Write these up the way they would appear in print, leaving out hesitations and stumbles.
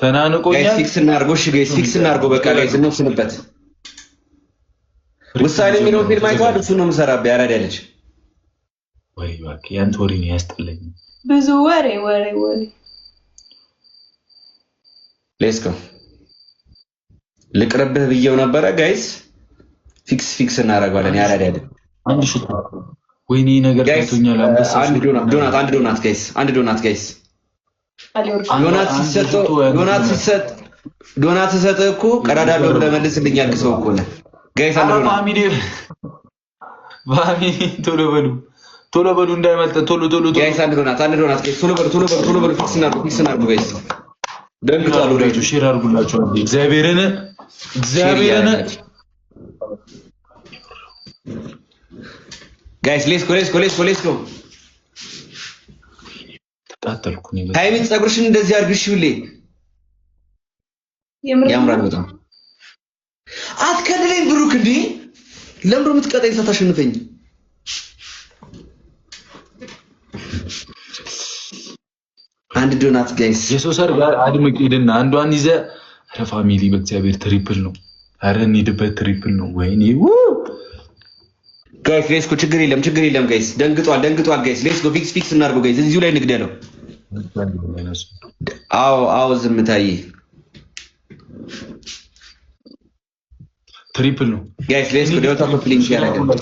ተናንቆኛል ጋይስ ፊክስ እናርጎ እሺ ጋይስ ፊክስ እናርጎ በቃ ጋይስ እንወስንበት ውሳኔ የሚለው ፊልም አይቷል እሱ ነው የምሰራበት ያራዳ ልጅ ወይ ባክ ያንተ ወሬ ነው ያስጠላኝ ብዙ ወሬ ሌትስ ጎ ልቅርብህ ብየው ነበረ ጋይስ ፊክስ እናረጋለን ያራዳ ልጅ አንድ ሽታ ወይኔ ነገር ታይቶኛል አንበሳ አንድ ዶናት ጋይስ ዶናት ሲሰጥ እኮ ቀዳዳለው ብለህ መልስልኛል ከሰው እኮ ነው ጋይስ አንድ ፋሚሊ ቶሎ በሉ እንዳይመልጥ ቶሎ ጋይስ አንድ ዶናት ጋይስ ቶሎ በሉ ፊክስ እናርጉ ጋይስ ደንግጧል ወሬቱ ሼር አድርጉላችሁ እግዚአብሔርን ጋይስ ሌትስ ጎ ተቃጠልኩ ነው ሃይሚን ጸጉርሽን እንደዚህ አድርግሽ ሁሌ ያምራል በጣም አትከልለኝ ብሩክ እንዴ ለምን ነው የምትቀጣኝ ሳታሸንፈኝ አንድ ዶናት ጋይስ የሶሰር ጋር አድምቅ ሄድና አንዷን ይዘ አረ ፋሚሊ በእግዚአብሔር ትሪፕል ነው አረ እንሂድበት ትሪፕል ነው ወይኔ ጋይስ ሌትስ ጎ ችግር የለም ጋይስ ደንግጧል ጋይስ ሌትስ ጎ ፊክስ እናርገው ጋይስ እዚሁ ላይ ንግደለው አዎ ዝምታዬ ትሪፕል ነው ጋይስ ሌትስ ጎ ዴልታ ኮፕሊንግ ያደርጋል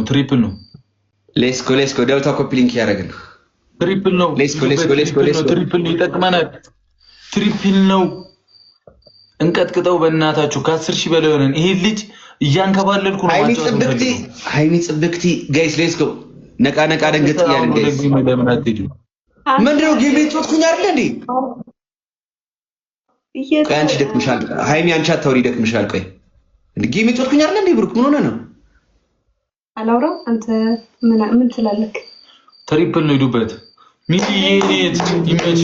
ትሪፕል ነው ሌትስ ጎ ዴልታ ኮፕሊንግ ያደርጋል ትሪፕል ነው ሌትስ ጎ ትሪፕል ነው ይጠቅመናል ትሪፕል ነው እንቀጥቅጠው በእናታችሁ ከ10 ሺህ በላይ ሆነን ይሄ ልጅ እያንከባለልኩ ነው ሃይሚ ጽብክቲ ጋይስ ሌትስ ጎ ነቃ ደንገጥ ያለን ጋይስ ምንድነው ጌም ጮትኩኝ አይደል እንዴ ቆይ አንቺ ደክምሻል ሃይሚ አንቺ አታውሪ ደክምሻል ቆይ እንዴ ጌም ጮትኩኝ አይደል እንዴ ብሩክ ምን ሆነ ነው አላውራም አንተ ምን ትላለክ ትሪፕል ነው ሂዱበት ሚሊየኔት ኢሜጅ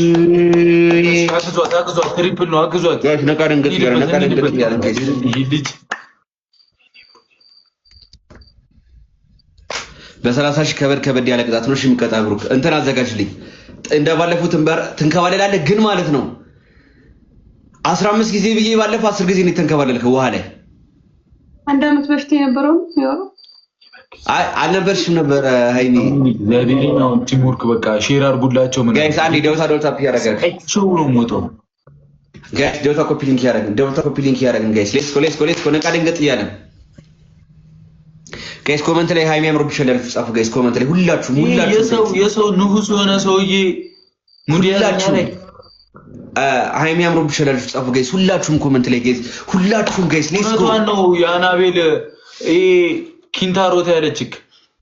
አግዟት ትሪፕል ነው አግዟት ጋይስ ነቃ ደንገጥ ያለን ጋይስ ይሄ ልጅ በ30 ሺህ ከበድ ያለ ቅጣት ነው እሺ የሚቀጣ ብሩክ እንትን አዘጋጅልኝ እንደባለፉት ትንከባለላለህ ግን ማለት ነው 15 ጊዜ ብዬ ባለፈው 10 ጊዜ ነው ተንከባለልከው ውሃ ላይ አንድ አመት በፊት የነበረው ነው አልነበርሽም ነበር ሃይሚ ለዲሪናው ቲምወርክ በቃ ሼር አድርጉላቸው ምን ጋይስ አንዴ ዴልታ ያደርጋል እቺው ነው ሞተው ጋይስ ዴልታ ኮፒሊንክ ያደርጋል ጋይስ ሌትስ ጎ ነቃ ደንገጥ ያለን ጋይስ ኮሜንት ላይ ሃይሚ አምሮብሻል ያላችሁ ጻፉ ጋይስ ኮሜንት ላይ ሁላችሁም የሰው ንጉስ የሆነ ሰውዬ ሙዲያላችሁ ሃይሚ አምሮብሻል ያላችሁ ጻፉ ጋይስ ሁላችሁም ኮሜንት ላይ ጋይስ ሁላችሁም ጋይስ ሌትስ ጎ ነው ያናቤል ኪንታሮት ያለችክ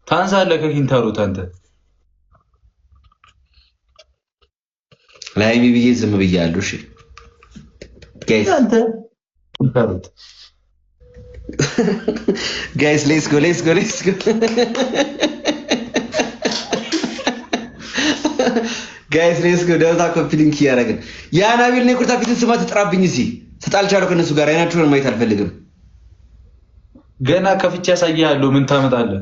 ታንሳለህ ከኪንታሮት አንተ ለሃይሚ ብዬ ዝም ብያለሁ እሺ ጋይስ አንተ ኪንታሮት guys let's go guys let's go ዴልታ ኮፒሊንክ ያደርጋል ያናቢል ነው ቁርጣ ፊትን ስማ ተጥራብኝ እዚህ ተጣልቻለሁ ከነሱ ጋር አይናችሁን ማየት አልፈልግም ገና ከፍቼ ያሳያለሁ ምን ታመጣለህ